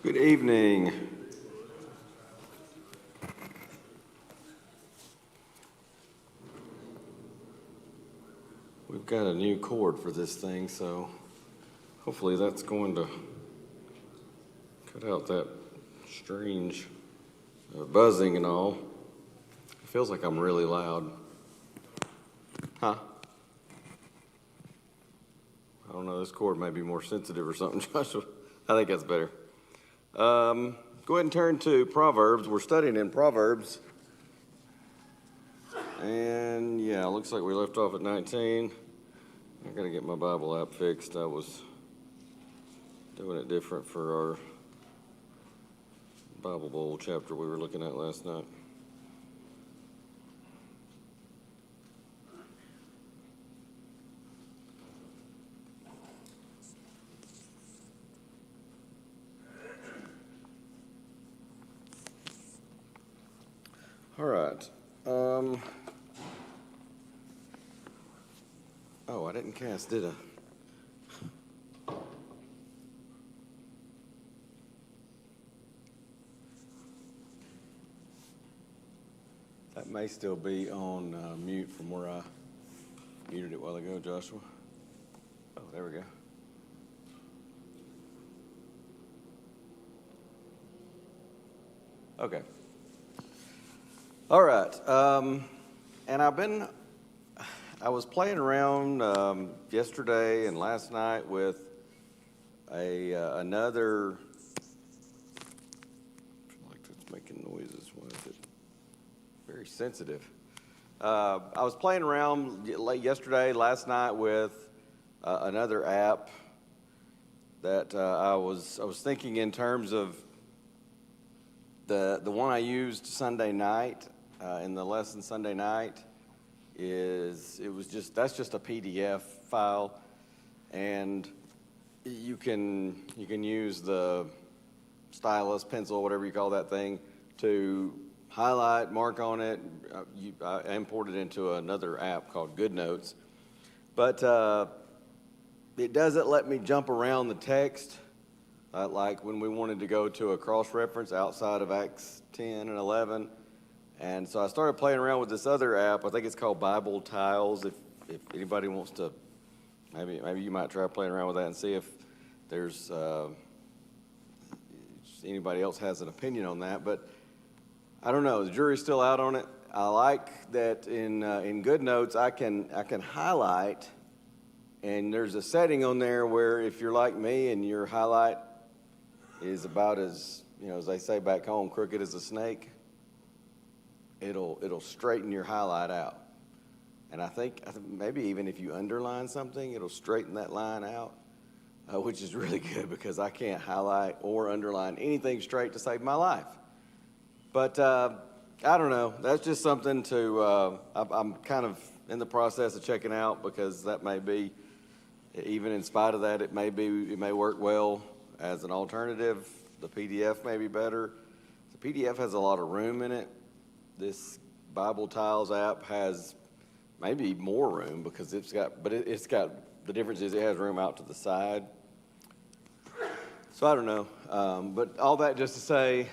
Good evening. We've got a new cord for this thing, so hopefully that's going to cut out that strange buzzing and all. It feels like I'm really loud. Huh? I don't know, this cord may be more sensitive or something, Joshua. I think that's better. Go ahead and turn to Proverbs. We're studying in Proverbs. And yeah, looks like we left off at 19. I gotta get my Bible app fixed. I was doing it different for our Bible Bowl chapter we were looking at last night. All right. Oh, I didn't cast, did I? That may still be on mute from where I muted it a while ago, Joshua. Oh, there we go. Okay. All right. And I was playing around yesterday and last night with another. I feel like it's making noises. What is it? Very sensitive. I was playing around yesterday, last night with another app that I was thinking in terms of the one I used Sunday night in the lesson Sunday night. That's just a PDF file, and you can use the stylus, pencil, whatever you call that thing, to highlight, mark on it. I imported it into another app called GoodNotes, but it doesn't let me jump around the text like when we wanted to go to a cross-reference outside of Acts 10 and 11. And so I started playing around with this other app. I think it's called Bible Tiles. If anybody wants to, maybe you might try playing around with that and see if there's anybody else has an opinion on that. But I don't know. The jury's still out on it. I like that in GoodNotes I can highlight, and there's a setting on there where if you're like me and your highlight is about as as they say back home, crooked as a snake. It'll straighten your highlight out. And I think maybe even if you underline something, it'll straighten that line out, which is really good because I can't highlight or underline anything straight to save my life. But I don't know. That's just something to, I'm kind of in the process of checking out because that may be, even in spite of that, it may work well as an alternative. The PDF may be better. The PDF has a lot of room in it. This Bible Tiles app has maybe more room because it's got the difference is it has room out to the side. So I don't know, but all that just to say,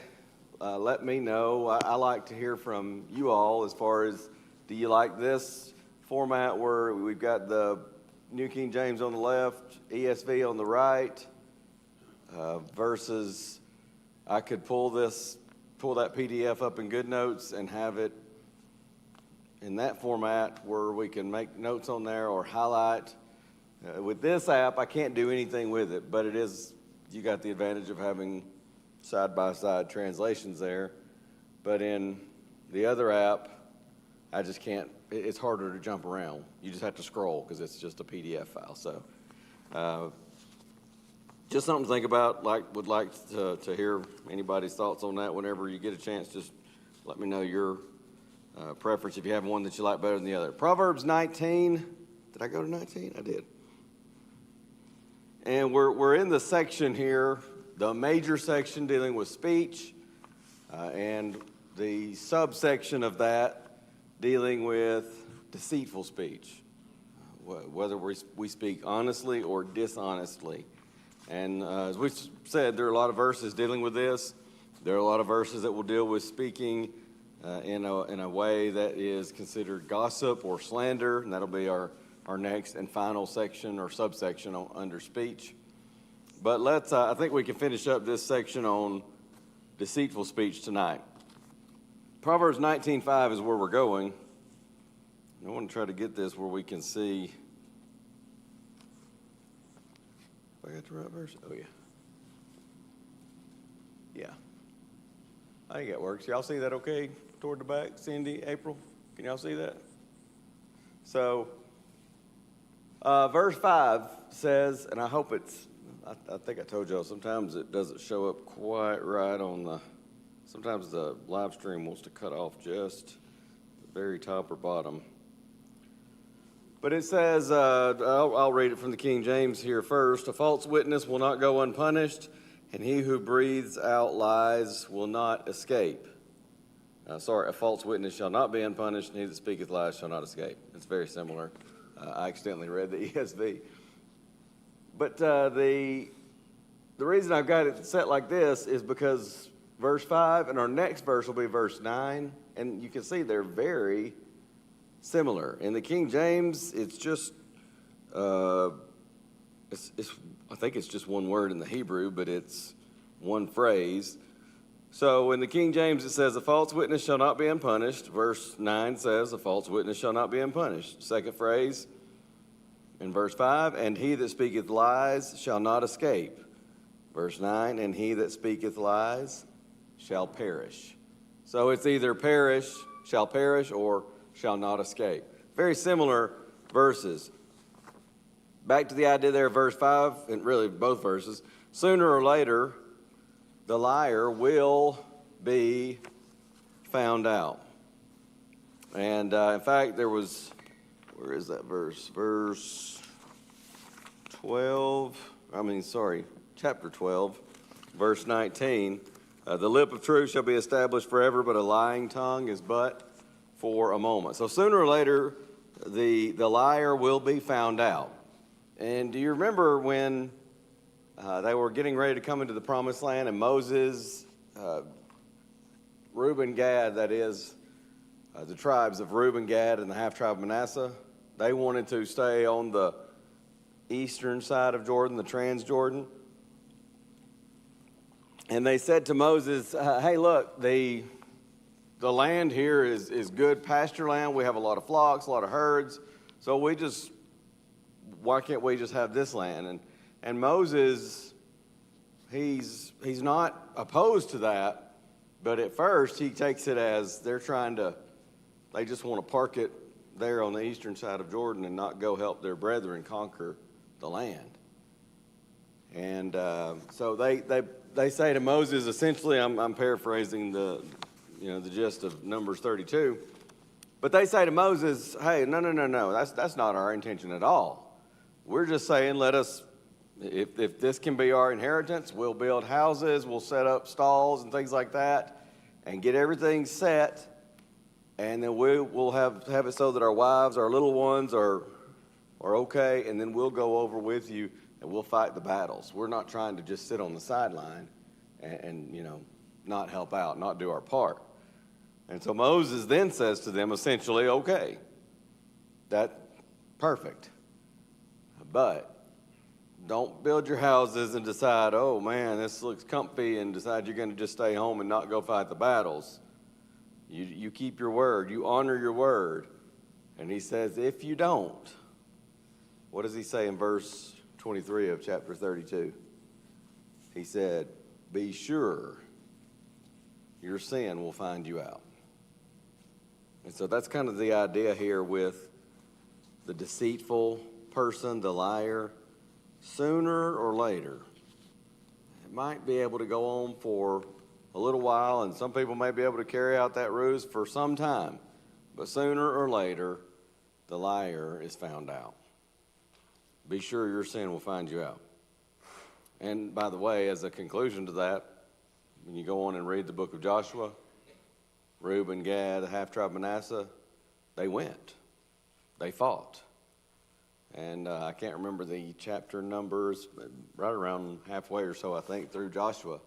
let me know. I like to hear from you all as far as, do you like this format where we've got the New King James on the left, ESV on the right, versus I could pull that PDF up in GoodNotes and have it in that format where we can make notes on there or highlight. With this app, I can't do anything with it, but you got the advantage of having side-by-side translations there. But in the other app, I just can't. It's harder to jump around. You just have to scroll because it's just a PDF file. So just something to think about. Would like to hear anybody's thoughts on that. Whenever you get a chance, just let me know your preference if you have one that you like better than the other. Proverbs 19. Did I go to 19? I did. And we're in the section here, the major section dealing with speech, and the subsection of that dealing with deceitful speech, whether we speak honestly or dishonestly. And as we said, there are a lot of verses dealing with this. There are a lot of verses that will deal with speaking in a way that is considered gossip or slander, and that'll be our next and final section or subsection under speech. But I think we can finish up this section on deceitful speech tonight. Proverbs 19:5 is where we're going. I want to try to get this where we can see. I got the right verse? Oh, yeah. Yeah. I think that works. Y'all see that okay toward the back? Cindy, April, can y'all see that? So, verse 5 says, and I hope I think I told y'all, sometimes it doesn't show up quite right sometimes the live stream wants to cut off just the very top or bottom. But it says, I'll read it from the King James here first. A false witness will not go unpunished, and he who breathes out lies will not escape. A false witness shall not be unpunished, and he that speaketh lies shall not escape. It's very similar. I accidentally read the ESV. But the reason I've got it set like this is because verse 5 and our next verse will be verse 9, and you can see they're very similar. In the King James, it's just, I think it's just one word in the Hebrew, but it's one phrase. So in the King James, it says, a false witness shall not be unpunished. Verse 9 says, a false witness shall not be unpunished. Second phrase in verse 5, and he that speaketh lies shall not escape. Verse 9, and he that speaketh lies shall perish. So it's either shall perish, or shall not escape. Very similar verses. Back to the idea there of verse 5, and really both verses. Sooner or later, the liar will be found out. And in fact, where is that verse? Chapter 12, verse 19. The lip of truth shall be established forever, but a lying tongue is but for a moment. So sooner or later, the liar will be found out. And do you remember when they were getting ready to come into the promised land, and Moses, Reuben, Gad, that is, the tribes of Reuben, Gad, and the half-tribe of Manasseh, they wanted to stay on the eastern side of Jordan, the Transjordan. And they said to Moses, hey, look, the land here is good pasture land. We have a lot of flocks, a lot of herds. So why can't we just have this land? And Moses, he's not opposed to that, but at first he takes it as they just want to park it there on the eastern side of Jordan and not go help their brethren conquer the land. And so they say to Moses, essentially, I'm paraphrasing the gist of Numbers 32, but they say to Moses, hey, no, that's not our intention at all. We're just saying, if this can be our inheritance, we'll build houses, we'll set up stalls and things like that, and get everything set, and then we'll have it so that our wives, our little ones are okay, and then we'll go over with you and we'll fight the battles. We're not trying to just sit on the sideline and not help out, not do our part. And so Moses then says to them, essentially, okay, that's perfect. But don't build your houses and decide, oh man, this looks comfy, and decide you're going to just stay home and not go fight the battles. You keep your word. You honor your word. And he says, if you don't, what does he say in verse 23 of chapter 32? He said, be sure your sin will find you out. And so that's kind of the idea here with the deceitful person, the liar. Sooner or later, it might be able to go on for a little while, and some people may be able to carry out that ruse for some time. But sooner or later, the liar is found out. Be sure your sin will find you out. And by the way, as a conclusion to that, when you go on and read the book of Joshua, Reuben, Gad, the half-tribe Manasseh, they went. They fought. And I can't remember the chapter numbers, but right around halfway or so, I think, through Joshua.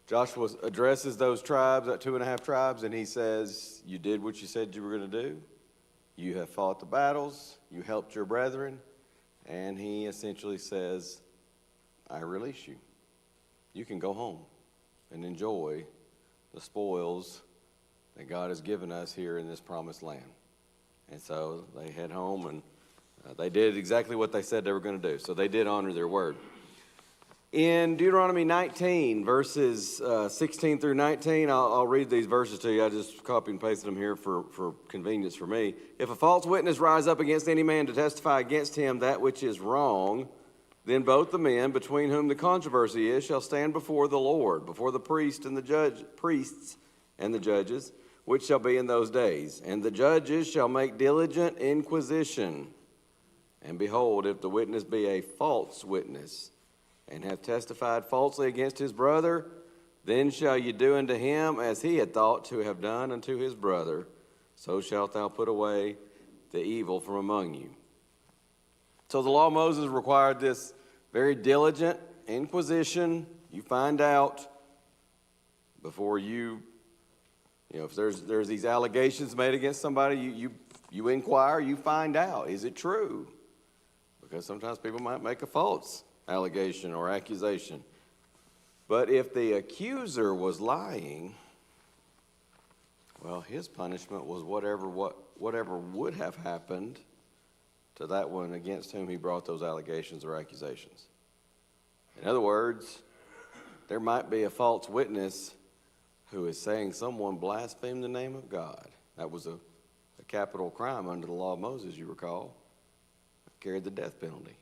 Joshua addresses those tribes, that 2.5 tribes, and he says, you did what you said you were going to do. You have fought the battles. You helped your brethren. And he essentially says, I release you. You can go home and enjoy the spoils that God has given us here in this promised land. And so they head home, and they did exactly what they said they were going to do. So they did honor their word. In Deuteronomy 19, verses 16 through 19, I'll read these verses to you. I just copy and pasted them here for convenience for me. If a false witness rise up against any man to testify against him that which is wrong, then both the men between whom the controversy is shall stand before the Lord, before the priests and the judges, which shall be in those days. And the judges shall make diligent inquisition. And behold, if the witness be a false witness, and have testified falsely against his brother, then shall you do unto him as he had thought to have done unto his brother. So shalt thou put away the evil from among you. So the law of Moses required this very diligent inquisition. You find out before you if there's these allegations made against somebody, you inquire, you find out, is it true? Because sometimes people might make a false allegation or accusation. But if the accuser was lying, well, his punishment was whatever would have happened to that one against whom he brought those allegations or accusations. In other words, there might be a false witness who is saying someone blasphemed the name of God. That was a capital crime under the law of Moses, you recall. Carried the death penalty.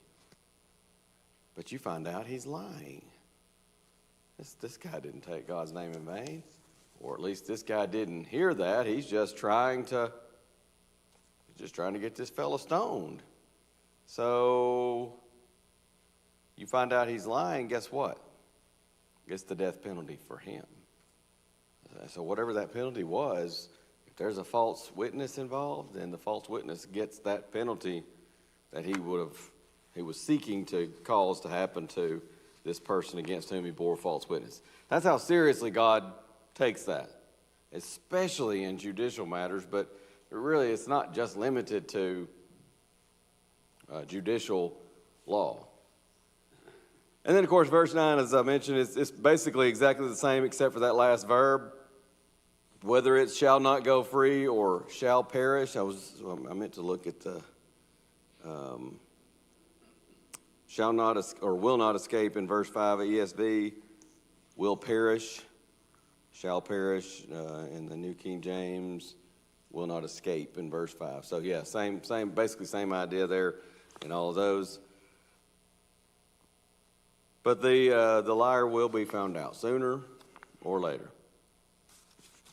But you find out he's lying. This guy didn't take God's name in vain. Or at least this guy didn't hear that. He's just trying to get this fellow stoned. So you find out he's lying, guess what? Gets the death penalty for him. So whatever that penalty was, if there's a false witness involved, then the false witness gets that penalty that he was seeking to cause to happen to this person against whom he bore false witness. That's how seriously God takes that, especially in judicial matters, but really it's not just limited to judicial law. And then, of course, verse 9, as I mentioned, it's basically exactly the same except for that last verb. Whether it shall not go free or shall perish. I meant to look at the shall not or will not escape in verse 5 of ESV. Will perish, shall perish in the New King James. Will not escape in verse 5. So yeah, basically same idea there in all of those. But the liar will be found out sooner or later.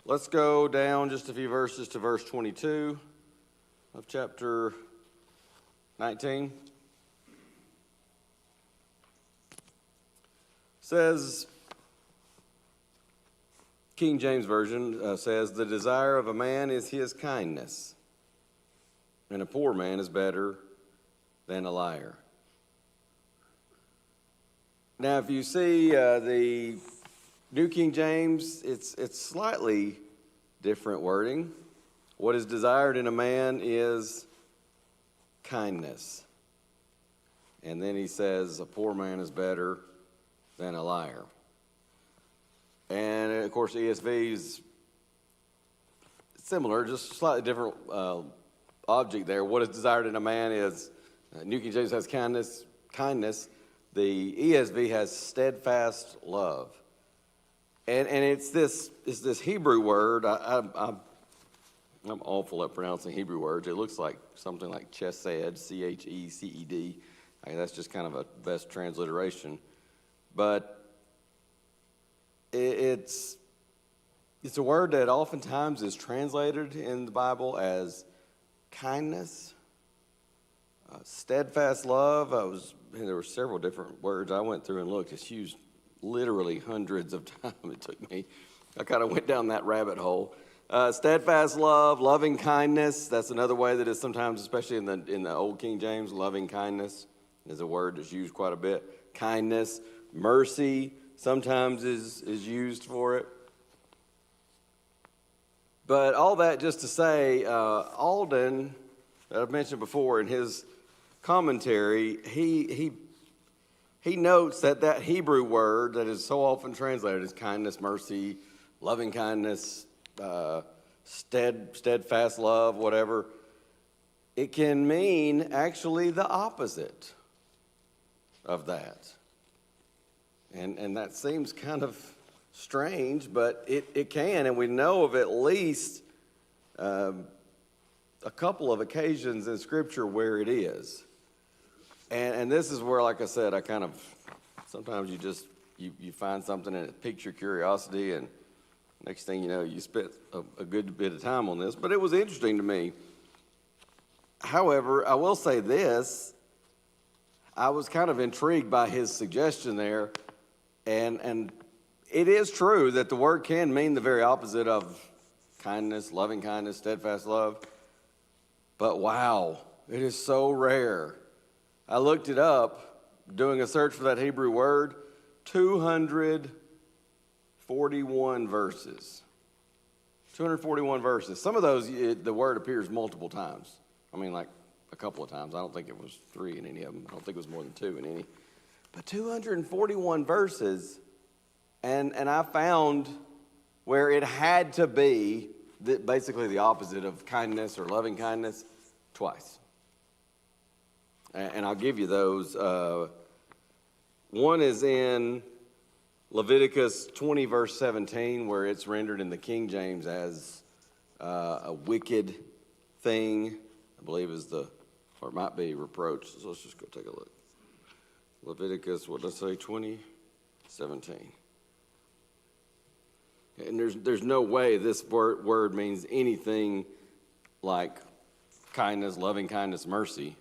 Let's go down just a few verses to verse 22 of chapter 19. Says, King James Version says, the desire of a man is his kindness, and a poor man is better than a liar. Now, if you see the New King James, it's slightly different wording. What is desired in a man is kindness. And then he says, a poor man is better than a liar. And, of course, ESV is similar, just slightly different object there. What is desired in a man is, New King James has kindness. The ESV has steadfast love. And it's this Hebrew word. I'm awful at pronouncing Hebrew words. It looks like something like chesed, Checed. That's just kind of a best transliteration. But it's a word that oftentimes is translated in the Bible as kindness, steadfast love. There were several different words I went through and looked. It's used literally hundreds of times. It took me. I kind of went down that rabbit hole. Steadfast love, loving kindness. That's another way that is sometimes, especially in the Old King James, loving kindness is a word that's used quite a bit. Kindness, mercy sometimes is used for it. But all that just to say, Alden, that I've mentioned before in his commentary, he notes that Hebrew word that is so often translated as kindness, mercy, loving kindness, steadfast love, whatever, it can mean actually the opposite of that. And that seems kind of strange, but it can, and we know of at least a couple of occasions in Scripture where it is. And this is where, like I said, I kind of, sometimes you find something and it piques your curiosity, and next thing you know, you spent a good bit of time on this. But it was interesting to me. However, I will say this, I was kind of intrigued by his suggestion there, and it is true that the word can mean the very opposite of kindness, loving kindness, steadfast love. But wow, it is so rare. I looked it up, doing a search for that Hebrew word, 241 verses. 241 verses. Some of those, the word appears multiple times. I mean, like a couple of times. I don't think it was 3 in any of them. I don't think it was more than 2 in any. But 241 verses. And I found where it had to be basically the opposite of kindness or loving kindness twice. And I'll give you those. One is in Leviticus 20, verse 17, where it's rendered in the King James as a wicked thing, I believe or it might be reproach. So let's just go take a look. Leviticus, what did I say, 20, 17. And there's no way this word means anything like kindness, loving kindness, mercy.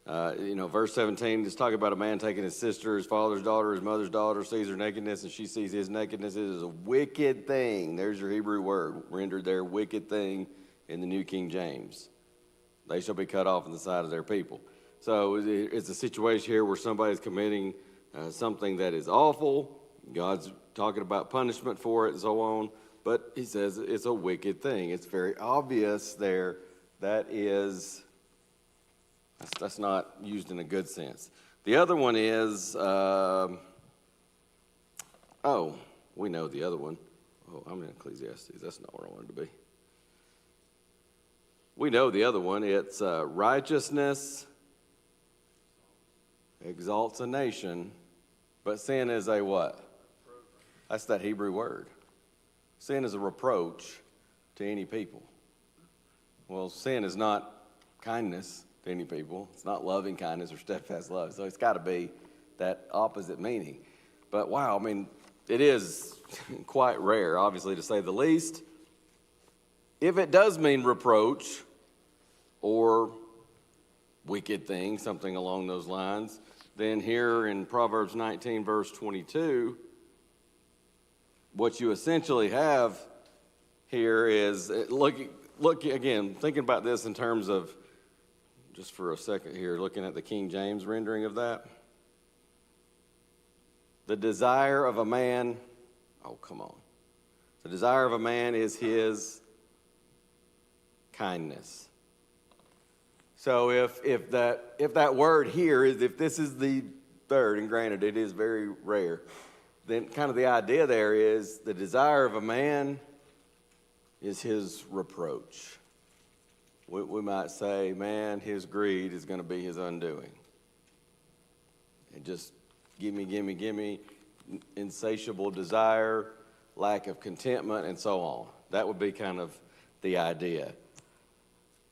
Verse 17 is talking about a man taking his sister, his father's daughter, his mother's daughter, sees her nakedness, and she sees his nakedness. It is a wicked thing. There's your Hebrew word, rendered there, wicked thing in the New King James. They shall be cut off in the sight of their people. So it's a situation here where somebody's committing something that is awful. God's talking about punishment for it and so on. But he says it's a wicked thing. It's very obvious there. That's not used in a good sense. The other one is, we know the other one. Oh, I'm in Ecclesiastes. That's not where I wanted to be. We know the other one. It's righteousness exalts a nation, but sin is a what? That's that Hebrew word. Sin is a reproach to any people. Well, sin is not kindness to any people. It's not loving kindness or steadfast love. So it's got to be that opposite meaning. But wow, I mean, it is quite rare, obviously, to say the least. If it does mean reproach or wicked thing, something along those lines, then here in Proverbs 19, verse 22, what you essentially have here is, look again, thinking about this in terms of, just for a second here, looking at the King James rendering of that. The desire of a man, the desire of a man is his kindness. So if that word here is, if this is the third, and granted it is very rare, then kind of the idea there is the desire of a man is his reproach. We might say, man, his greed is going to be his undoing. And just give me, insatiable desire, lack of contentment, and so on. That would be kind of the idea.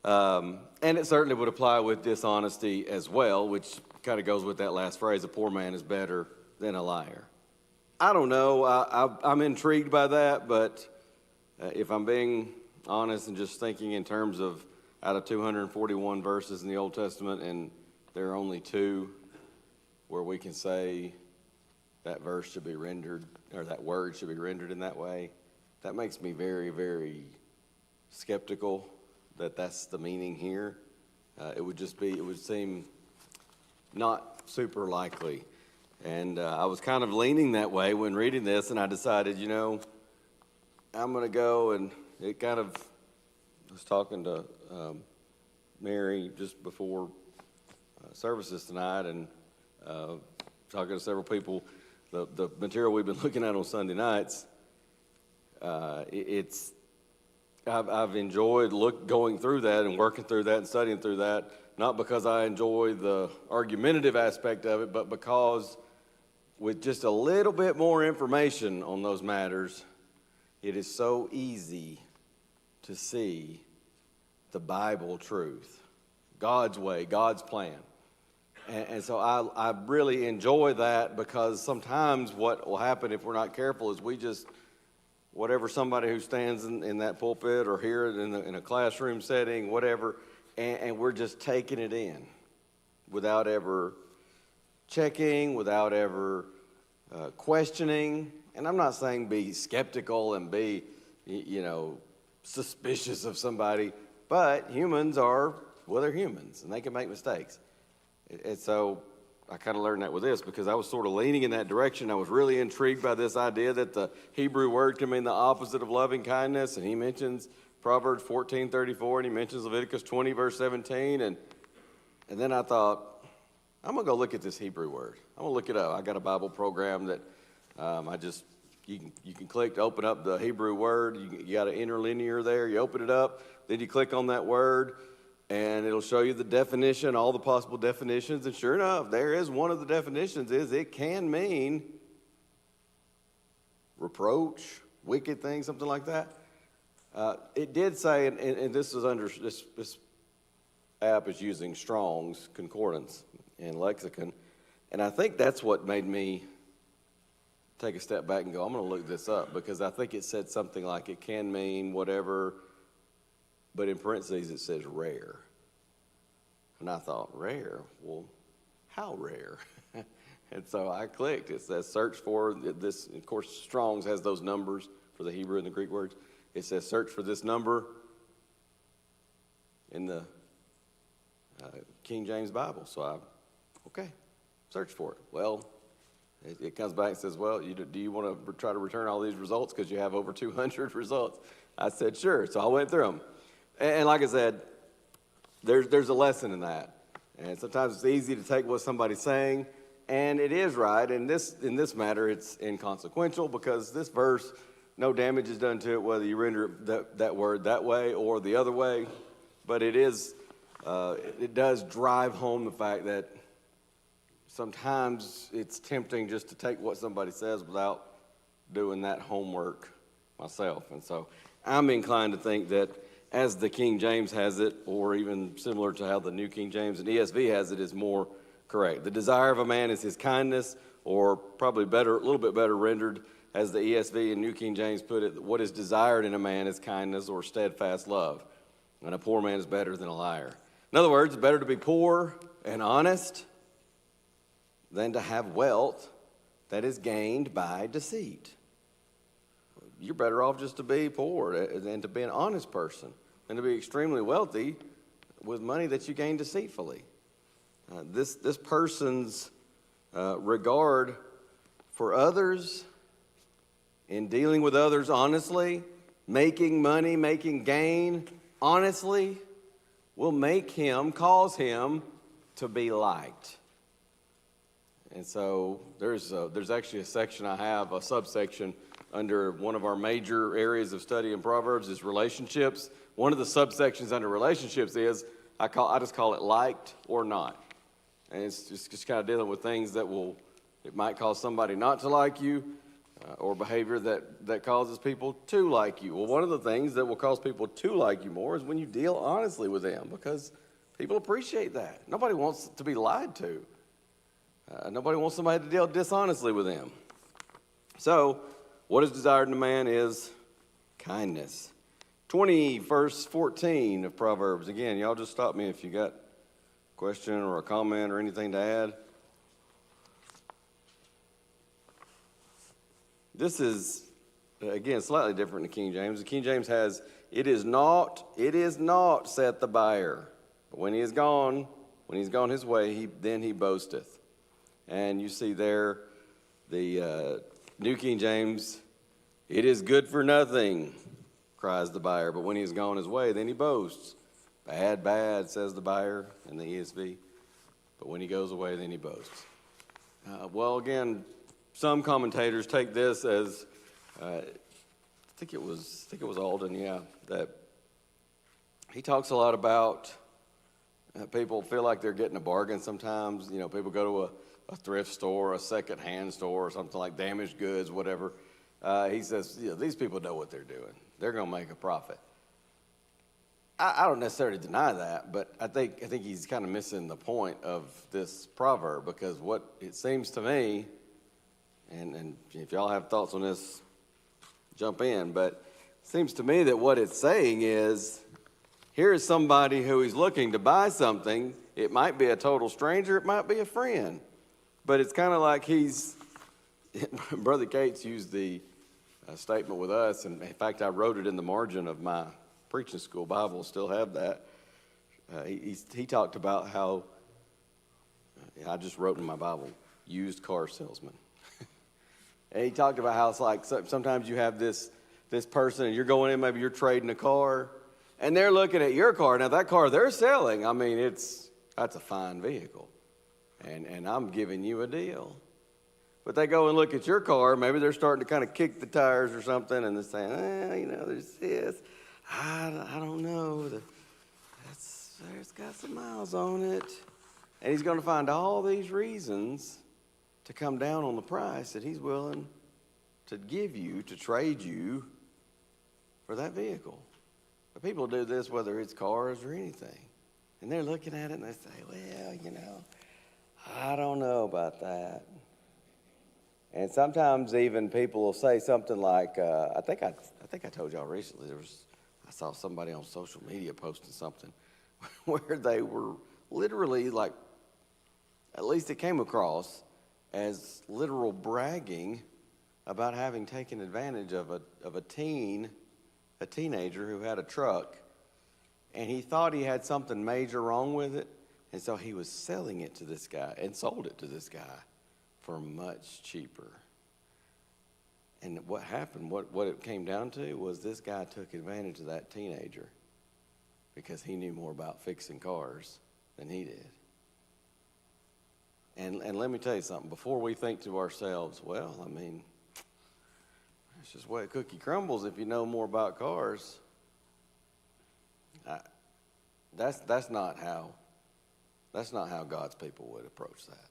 And it certainly would apply with dishonesty as well, which kind of goes with that last phrase, a poor man is better than a liar. I don't know. I'm intrigued by that, but if I'm being honest and just thinking in terms of out of 241 verses in the Old Testament, and there are only 2 where we can say that verse should be rendered, or that word should be rendered in that way, that makes me very, very skeptical that that's the meaning here. It would seem not super likely. And I was kind of leaning that way when reading this, and I decided, I'm going to go, and it kind of, I was talking to Mary just before services tonight, and talking to several people. The material we've been looking at on Sunday nights, I've enjoyed going through that and working through that and studying through that, not because I enjoy the argumentative aspect of it, but because with just a little bit more information on those matters, it is so easy to see the Bible truth, God's way, God's plan. And so I really enjoy that, because sometimes what will happen if we're not careful is we just, whatever somebody who stands in that pulpit or here in a classroom setting, whatever, and we're just taking it in without ever checking, without ever questioning. And I'm not saying be skeptical and be, suspicious of somebody, but humans they're humans, and they can make mistakes. And so I kind of learned that with this, because I was sort of leaning in that direction. I was really intrigued by this idea that the Hebrew word can mean the opposite of loving kindness, and he mentions Proverbs 14:34, and he mentions Leviticus 20, verse 17, and then I thought, I'm going to go look at this Hebrew word. I'm going to look it up. I got a Bible program that you can click to open up the Hebrew word. You got an interlinear there. You open it up, then you click on that word, and it'll show you the definition, all the possible definitions. And sure enough, there is one of the definitions is it can mean reproach, wicked things, something like that. It did say, and this is under this app is using Strong's Concordance and Lexicon, and I think that's what made me take a step back and go, I'm going to look this up, because I think it said something like it can mean whatever, but in parentheses it says rare. And I thought, rare? Well, how rare? And so I clicked. It says search for this. Of course, Strong's has those numbers for the Hebrew and the Greek words. It says search for this number in the King James Bible. So okay, search for it. Well, it comes back and says, well, do you want to try to return all these results because you have over 200 results? I said, sure. So I went through them. And like I said, there's a lesson in that. And sometimes it's easy to take what somebody's saying, and it is right. And in this matter, it's inconsequential, because this verse, no damage is done to it whether you render that word that way or the other way. But it does drive home the fact that sometimes it's tempting just to take what somebody says without doing that homework myself. And so I'm inclined to think that as the King James has it, or even similar to how the New King James and ESV has it, is more correct. The desire of a man is his kindness, or probably better, a little bit better rendered, as the ESV and New King James put it, what is desired in a man is kindness or steadfast love. And a poor man is better than a liar. In other words, it's better to be poor and honest than to have wealth that is gained by deceit. You're better off just to be poor than to be an honest person, and to be extremely wealthy with money that you gain deceitfully. This person's regard for others, in dealing with others honestly, making money, making gain honestly, will cause him to be liked. And so there's actually a section I have, a subsection under one of our major areas of study in Proverbs is relationships. One of the subsections under relationships is, I just call it liked or not. And it's just kind of dealing with things that it might cause somebody not to like you, or behavior that causes people to like you. Well, one of the things that will cause people to like you more is when you deal honestly with them, because people appreciate that. Nobody wants to be lied to. Nobody wants somebody to deal dishonestly with them. So, what is desired in a man is kindness. 20, verse 14 of Proverbs. Again, y'all just stop me if you got a question or a comment or anything to add. This is again, slightly different in the King James. The King James has, it is not, saith the buyer. But when he is gone, when he's gone his way, then he boasteth. And you see there, the New King James, it is good for nothing, cries the buyer. But when he has gone his way, then he boasts. Bad, says the buyer in the ESV. But when he goes away, then he boasts. Well, again, some commentators take this as, I think it was Alden, that he talks a lot about people feel like they're getting a bargain sometimes. You know, people go to a thrift store, a second-hand store, or something like damaged goods, whatever. He says, these people know what they're doing. They're going to make a profit. I don't necessarily deny that, but I think he's kind of missing the point of this proverb, because what it seems to me, and if y'all have thoughts on this, jump in, but it seems to me that what it's saying is, here is somebody who is looking to buy something. It might be a total stranger, it might be a friend, but it's kind of like Brother Cates used the statement with us, and in fact I wrote it in the margin of my preaching school Bible, still have that. He talked about how, I just wrote in my Bible, used car salesman. And he talked about how it's like sometimes you have this person and you're going in, maybe you're trading a car, and they're looking at your car. Now that car they're selling, I mean, that's a fine vehicle, and I'm giving you a deal. But they go and look at your car, maybe they're starting to kind of kick the tires or something, and they're saying, there's this. I don't know. It's got some miles on it. And he's going to find all these reasons to come down on the price that he's willing to give you, to trade you for that vehicle. But people do this whether it's cars or anything. And they're looking at it and they say, well, I don't know about that. And sometimes even people will say something like, I think I told y'all recently, I saw somebody on social media posting something where they were literally like, at least it came across as literal bragging about having taken advantage of a teenager who had a truck, and he thought he had something major wrong with it, and so he was selling it to this guy and sold it to this guy for much cheaper. And what happened, what it came down to was this guy took advantage of that teenager because he knew more about fixing cars than he did. And let me tell you something, before we think to ourselves, well, I mean, it's just the way a cookie crumbles if you know more about cars. That's not how God's people would approach that.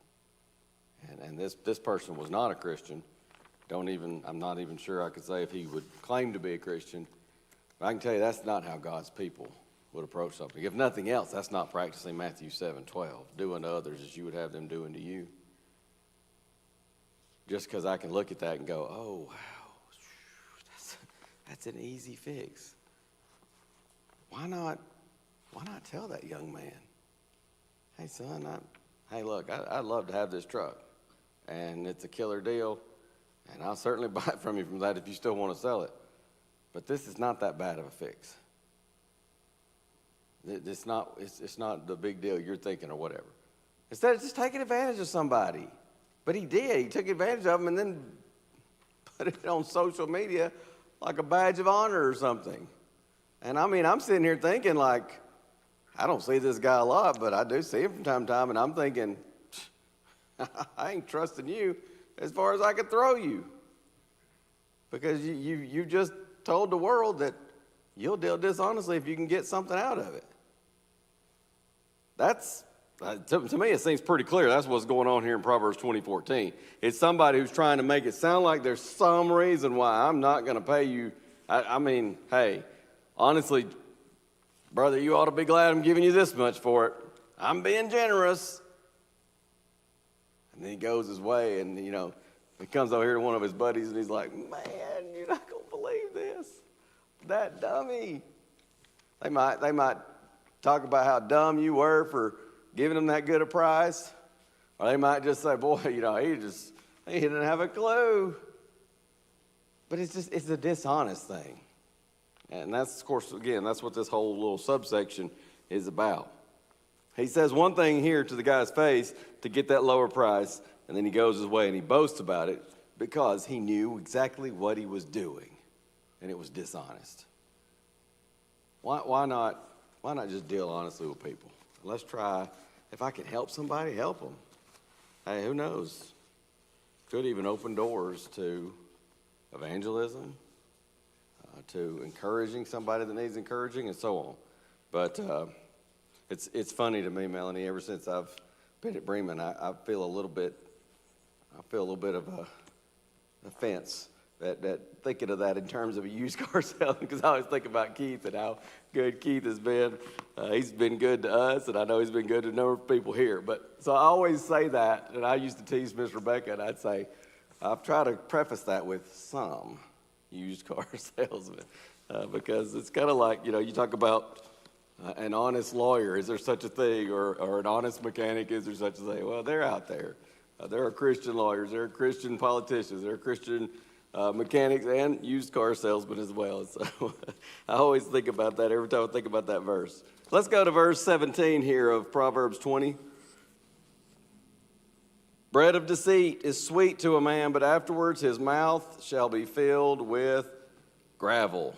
And this person was not a Christian. I'm not even sure I could say if he would claim to be a Christian. But I can tell you that's not how God's people would approach something. If nothing else, that's not practicing Matthew 7:12, do unto others as you would have them do unto you. Just because I can look at that and go, oh, wow, that's an easy fix. Why not tell that young man, hey, son, look, I'd love to have this truck, and it's a killer deal, and I'll certainly buy it from you from that if you still want to sell it. But this is not that bad of a fix. It's not the big deal you're thinking or whatever. Instead of just taking advantage of somebody. But he did. He took advantage of them and then put it on social media like a badge of honor or something. And I mean, I'm sitting here thinking like, I don't see this guy a lot, but I do see him from time to time, and I'm thinking, I ain't trusting you as far as I could throw you. Because you just told the world that you'll deal dishonestly if you can get something out of it. That's, to me, it seems pretty clear. That's what's going on here in Proverbs 20:14. It's somebody who's trying to make it sound like there's some reason why I'm not going to pay you. I mean, hey, honestly, brother, you ought to be glad I'm giving you this much for it. I'm being generous. And then he goes his way, and, he comes over here to one of his buddies, and he's like, man, you're not going to believe this. That dummy. They might talk about how dumb you were for giving them that good a price. Or they might just say, boy, he didn't have a clue. but it's a dishonest thing. And that's, of course, again, that's what this whole little subsection is about. He says one thing here to the guy's face to get that lower price, and then he goes his way and he boasts about it because he knew exactly what he was doing, and it was dishonest. Why not just deal honestly with people? Let's try, if I can help somebody, help them. Hey, who knows? Could even open doors to evangelism, to encouraging somebody that needs encouraging, and so on. But it's funny to me, Melanie. Ever since I've been at Bremen, I feel a little bit of a offense that thinking of that in terms of a used car salesman, because I always think about Keith and how good Keith has been. He's been good to us, and I know he's been good to a number of people here. But so I always say that, and I used to tease Miss Rebecca, and I'd say, I've tried to preface that with some used car salesman, because it's kind of like, you talk about an honest lawyer, is there such a thing, or an honest mechanic, is there such a thing? Well, they're out there. There are Christian lawyers, there are Christian politicians, there are Christian mechanics and used car salesmen as well. So I always think about that every time I think about that verse. Let's go to verse 17 here of Proverbs 20. Bread of deceit is sweet to a man, but afterwards his mouth shall be filled with gravel.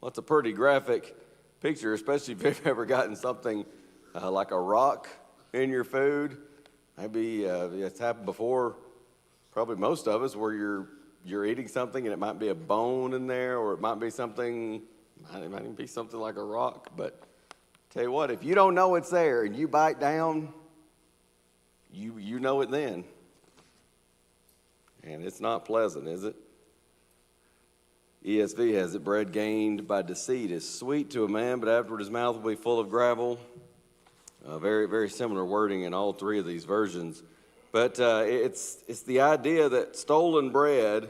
Well, that's a pretty graphic picture, especially if you've ever gotten something like a rock in your food. Maybe it's happened before, probably most of us, where you're eating something and it might be a bone in there, or it might be something, it might even be something like a rock. But tell you what, if you don't know it's there and you bite down, you know it then. And it's not pleasant, is it? ESV has it, bread gained by deceit is sweet to a man, but afterward his mouth will be full of gravel. Very, very similar wording in all three of these versions. But it's the idea that stolen bread,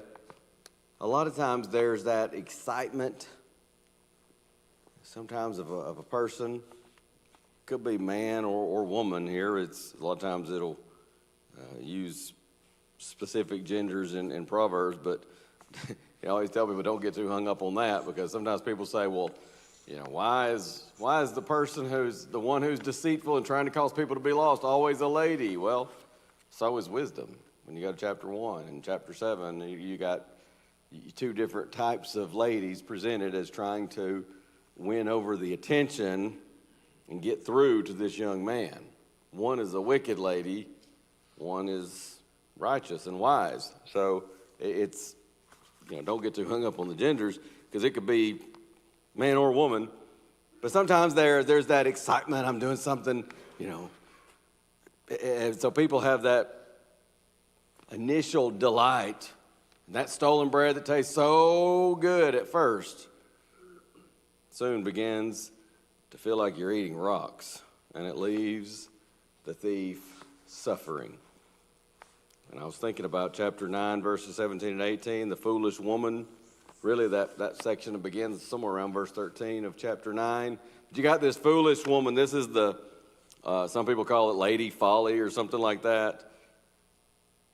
a lot of times there's that excitement, sometimes of a person, could be man or woman here. It's a lot of times it'll use specific genders in Proverbs, but I always tell people don't get too hung up on that, because sometimes people say, well, why is the person who's the one who's deceitful and trying to cause people to be lost always a lady? Well, so is wisdom. When you go to chapter 1 and chapter 7, you got two different types of ladies presented as trying to win over the attention and get through to this young man. One is a wicked lady, one is righteous and wise. So it's, don't get too hung up on the genders, because it could be man or woman. But sometimes there's that excitement, I'm doing something, and so people have that initial delight, and that stolen bread that tastes so good at first soon begins to feel like you're eating rocks, and it leaves the thief suffering. And I was thinking about chapter 9, verses 17 and 18, the foolish woman. Really, that section begins somewhere around verse 13 of chapter 9. But you got this foolish woman. This is some people call it Lady Folly or something like that.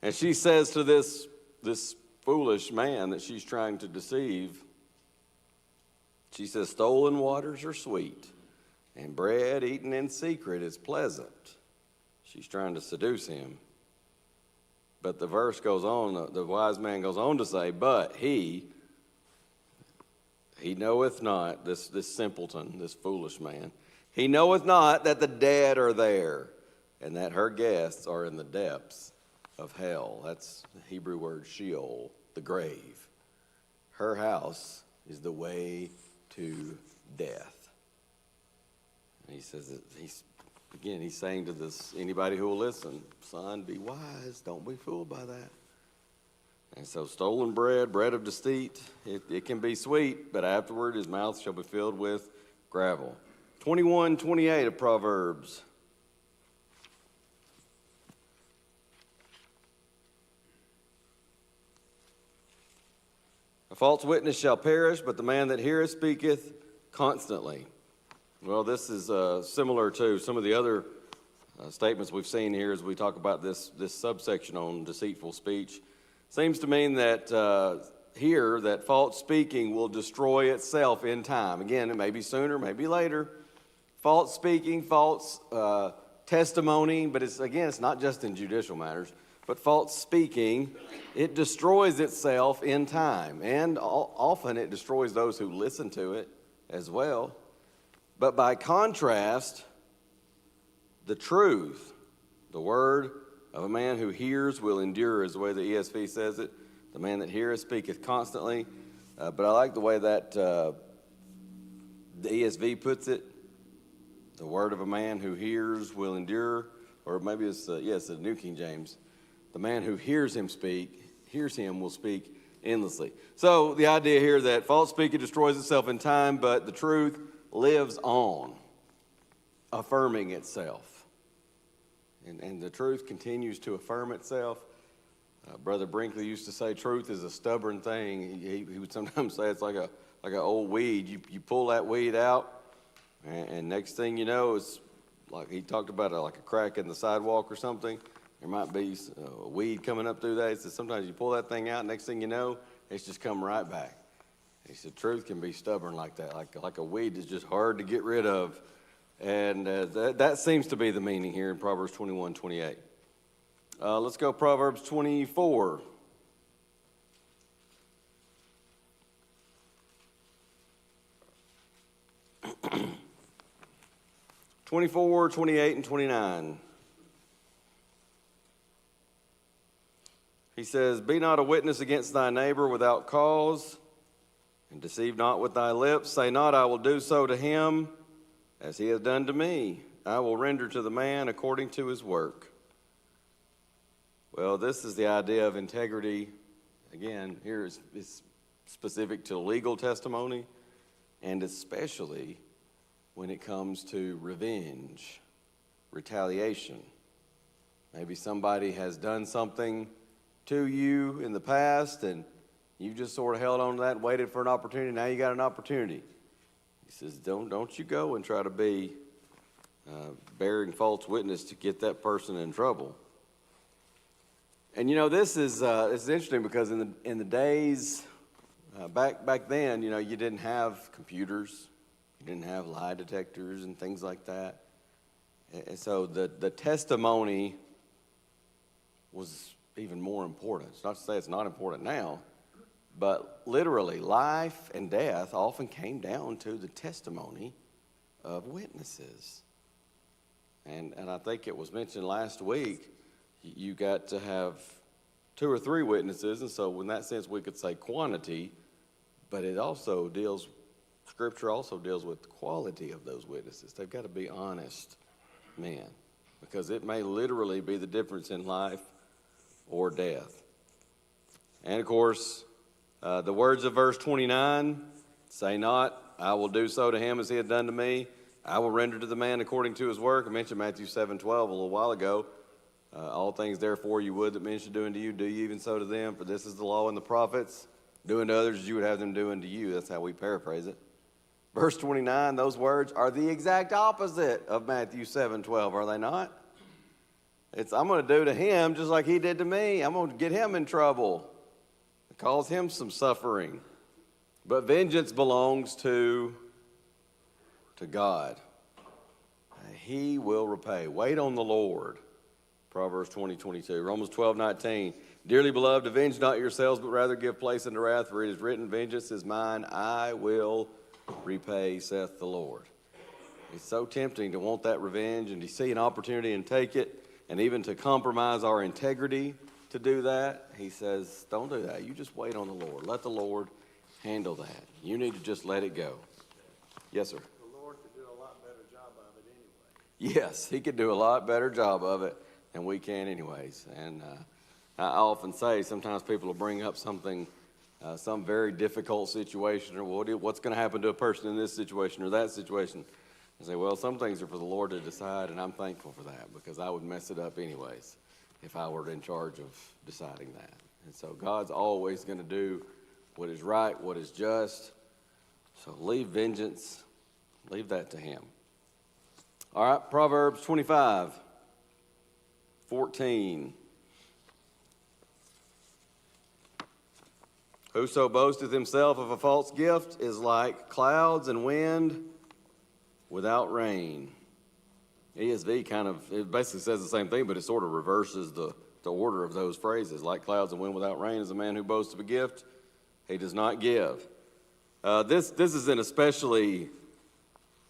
And she says to this foolish man that she's trying to deceive, she says, stolen waters are sweet, and bread eaten in secret is pleasant. She's trying to seduce him. But the verse goes on, the wise man goes on to say, but he knoweth not, this simpleton, this foolish man, he knoweth not that the dead are there, and that her guests are in the depths of hell. That's the Hebrew word Sheol, the grave. Her house is the way to death. And he says that he's saying to anybody who will listen, son, be wise, don't be fooled by that. And so stolen bread of deceit, it can be sweet, but afterward his mouth shall be filled with gravel. 21:28 of Proverbs. A false witness shall perish, but the man that heareth speaketh constantly. Well, this is similar to some of the other statements we've seen here as we talk about this subsection on deceitful speech. Seems to mean that here that false speaking will destroy itself in time. Again, it may be sooner, maybe later. False speaking, false testimony, but it's not just in judicial matters, but false speaking, it destroys itself in time. And often it destroys those who listen to it as well. But by contrast, the truth, the word of a man who hears will endure, is the way the ESV says it. The man that heareth speaketh constantly. But I like the way that the ESV puts it. The word of a man who hears will endure. Or maybe it's the New King James. The man who hears him will speak endlessly. So the idea here that false speaking destroys itself in time, but the truth lives on, affirming itself. And the truth continues to affirm itself. Brother Brinkley used to say truth is a stubborn thing. He would sometimes say it's like an old weed. You pull that weed out, and next thing you know, it's like he talked about like a crack in the sidewalk or something. There might be a weed coming up through that. He said sometimes you pull that thing out, next thing you know, it's just come right back. He said truth can be stubborn like that, like a weed is just hard to get rid of. And that seems to be the meaning here in Proverbs 21:28. Let's go Proverbs 24. (24, 28, and 29). He says, "Be not a witness against thy neighbor without cause, and deceive not with thy lips. Say not, I will do so to him as he hath done to me. I will render to the man according to his work." Well, this is the idea of integrity. Again, here it's specific to legal testimony, and especially when it comes to revenge, retaliation. Maybe somebody has done something to you in the past, and you just sort of held on to that and waited for an opportunity. Now you got an opportunity. He says, don't you go and try to be bearing false witness to get that person in trouble. And this is it's interesting because in the days back then, you didn't have computers, you didn't have lie detectors and things like that, and so the testimony was even more important. It's not to say it's not important now, but literally life and death often came down to the testimony of witnesses. And I think it was mentioned last week, you got to have 2 or 3 witnesses, and so in that sense we could say quantity, but Scripture also deals with the quality of those witnesses. They've got to be honest men, because it may literally be the difference in life or death. And of course, the words of verse 29, say not, I will do so to him as he had done to me. I will render to the man according to his work. I mentioned Matthew 7:12 a little while ago. All things therefore you would that men should do unto you, do ye even so to them. For this is the law and the prophets. Do unto others as you would have them do unto you. That's how we paraphrase it. Verse 29, those words are the exact opposite of Matthew 7:12, are they not? I'm going to do to him just like he did to me. I'm going to get him in trouble, cause him some suffering. But vengeance belongs to God. He will repay. Wait on the Lord. Proverbs 20:22. Romans 12:19. Dearly beloved, avenge not yourselves, but rather give place unto wrath, for it is written, vengeance is mine, I will repay, saith the Lord. It's so tempting to want that revenge and to see an opportunity and take it, and even to compromise our integrity to do that. He says, don't do that. You just wait on the Lord. Let the Lord handle that. You need to just let it go. Yes, sir? The Lord could do a lot better job of it anyway. Yes, he could do a lot better job of it than we can anyways. And I often say sometimes people will bring up something, some very difficult situation, or what's going to happen to a person in this situation or that situation. I say, well, some things are for the Lord to decide, and I'm thankful for that, because I would mess it up anyways if I were in charge of deciding that. And so God's always going to do what is right, what is just. So leave vengeance, leave that to him. All right, Proverbs 25:14. Whoso boasteth himself of a false gift is like clouds and wind without rain. ESV it basically says the same thing, but it sort of reverses the order of those phrases. Like clouds and wind without rain is a man who boasts of a gift he does not give. This is an especially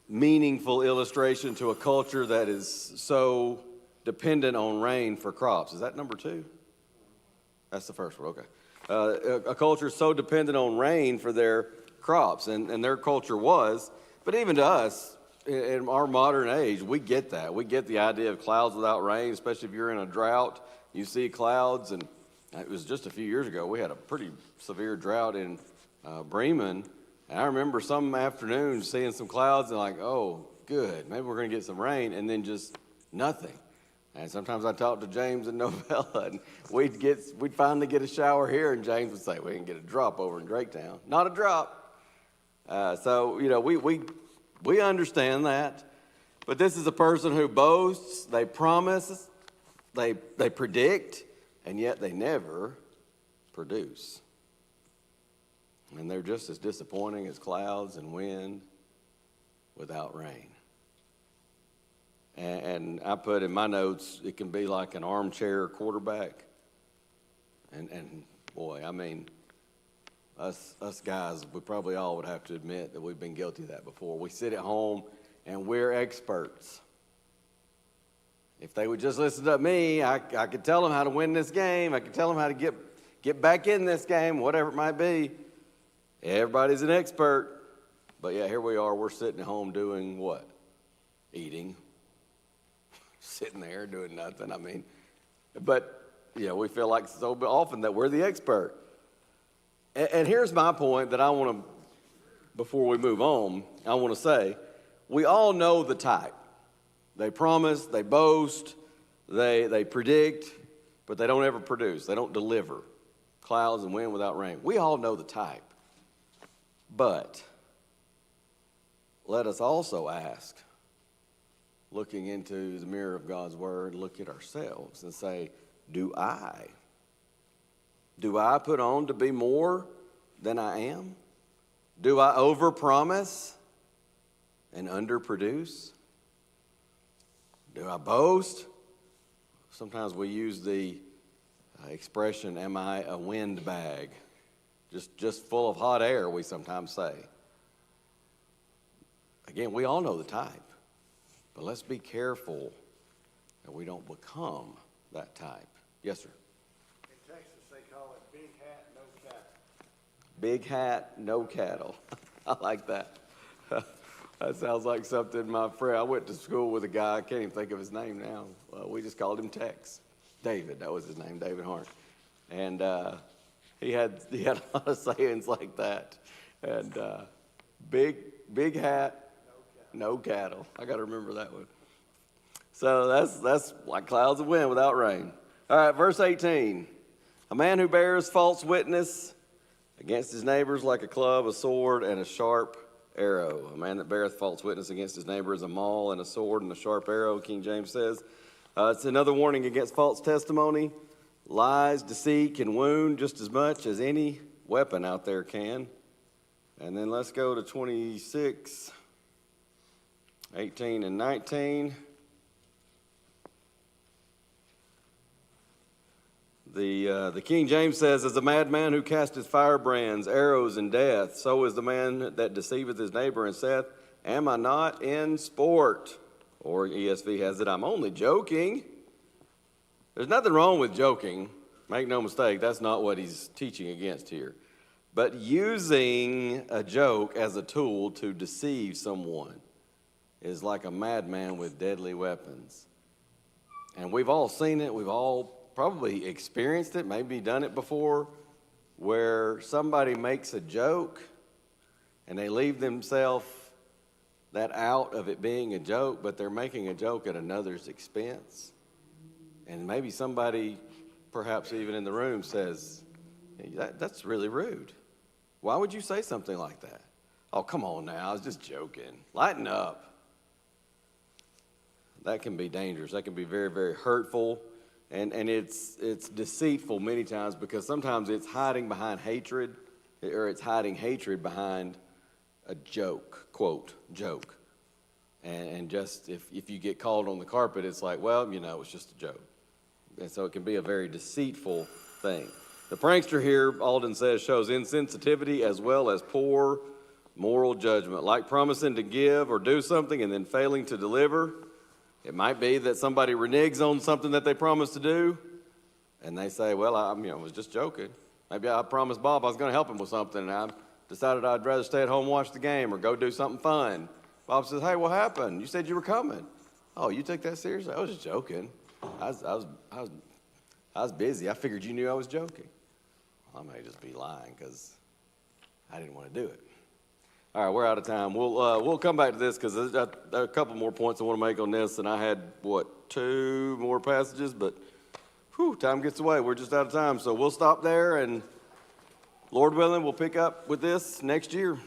meaningful illustration to a culture that is so dependent on rain for crops. Is that number 2? That's the first one, okay. A culture so dependent on rain for their crops, and their culture was, but even to us, in our modern age, we get that. We get the idea of clouds without rain, especially if you're in a drought. You see clouds, and it was just a few years ago, we had a pretty severe drought in Bremen. And I remember some afternoons seeing some clouds and like, oh, good, maybe we're going to get some rain, and then just nothing. And sometimes I talk to James and Novella, and we'd finally get a shower here, and James would say, we can get a drop over in Draketown. Not a drop. So, we understand that. But this is a person who boasts, they promise, they predict, and yet they never produce. And they're just as disappointing as clouds and wind without rain. And I put in my notes, it can be like an armchair quarterback. And boy, I mean, us guys, we probably all would have to admit that we've been guilty of that before. We sit at home and we're experts. If they would just listen to me, I could tell them how to win this game. I could tell them how to get back in this game, whatever it might be. Everybody's an expert. But yeah, here we are. We're sitting at home doing what? Eating. Sitting there doing nothing. I mean, but we feel like so often that we're the expert. And here's my point that I want to, before we move on, I want to say, we all know the type. They promise, they boast, they predict, but they don't ever produce. They don't deliver. Clouds and wind without rain. We all know the type. But let us also ask, looking into the mirror of God's word, look at ourselves and say, do I put on to be more than I am? Do I overpromise and underproduce? Do I boast? Sometimes we use the expression, am I a windbag? Just full of hot air, we sometimes say. Again, we all know the type. But let's be careful that we don't become that type. Yes, sir? In Texas, they call it big hat, no cattle. Big hat, no cattle. I like that. That sounds like something my friend, I went to school with a guy, I can't even think of his name now. We just called him Tex. David, that was his name, David Hart. And he had a lot of sayings like that. And big hat, no cattle. I got to remember that one. So that's like clouds of wind without rain. All right, verse 18. A man who bears false witness against his neighbors like a club, a sword, and a sharp arrow. A man that beareth false witness against his neighbor is a maul and a sword and a sharp arrow, King James says. It's another warning against false testimony. Lies, deceit can wound just as much as any weapon out there can. And then let's go to 26, 18 and 19. The King James says, as a madman who casteth firebrands, arrows, and death, so is the man that deceiveth his neighbor and saith, am I not in sport? Or ESV has it, I'm only joking. There's nothing wrong with joking. Make no mistake, that's not what he's teaching against here. But using a joke as a tool to deceive someone is like a madman with deadly weapons. And we've all seen it. We've all probably experienced it, maybe done it before, where somebody makes a joke and they leave themselves that out of it being a joke, but they're making a joke at another's expense. And maybe somebody, perhaps even in the room, says, hey, that's really rude. Why would you say something like that? Oh, come on now, I was just joking. Lighten up. That can be dangerous. That can be very, very hurtful. And it's deceitful many times because sometimes it's hiding behind hatred. or it's hiding hatred behind a joke, quote, joke. And just if you get called on the carpet, it's like, well, it's just a joke. And so it can be a very deceitful thing. The prankster here, Alden says, shows insensitivity as well as poor moral judgment, like promising to give or do something and then failing to deliver. It might be that somebody reneges on something that they promised to do, and they say, well, I was just joking. Maybe I promised Bob I was going to help him with something, and I decided I'd rather stay at home and watch the game or go do something fun. Bob says, hey, what happened? You said you were coming. Oh, you took that seriously? I was just joking. I was busy. I figured you knew I was joking. Well, I may just be lying because I didn't want to do it. All right, we're out of time. We'll come back to this because there are a couple more points I want to make on this, and I had, 2 more passages, but time gets away. We're just out of time, so we'll stop there, and Lord willing, we'll pick up with this next year.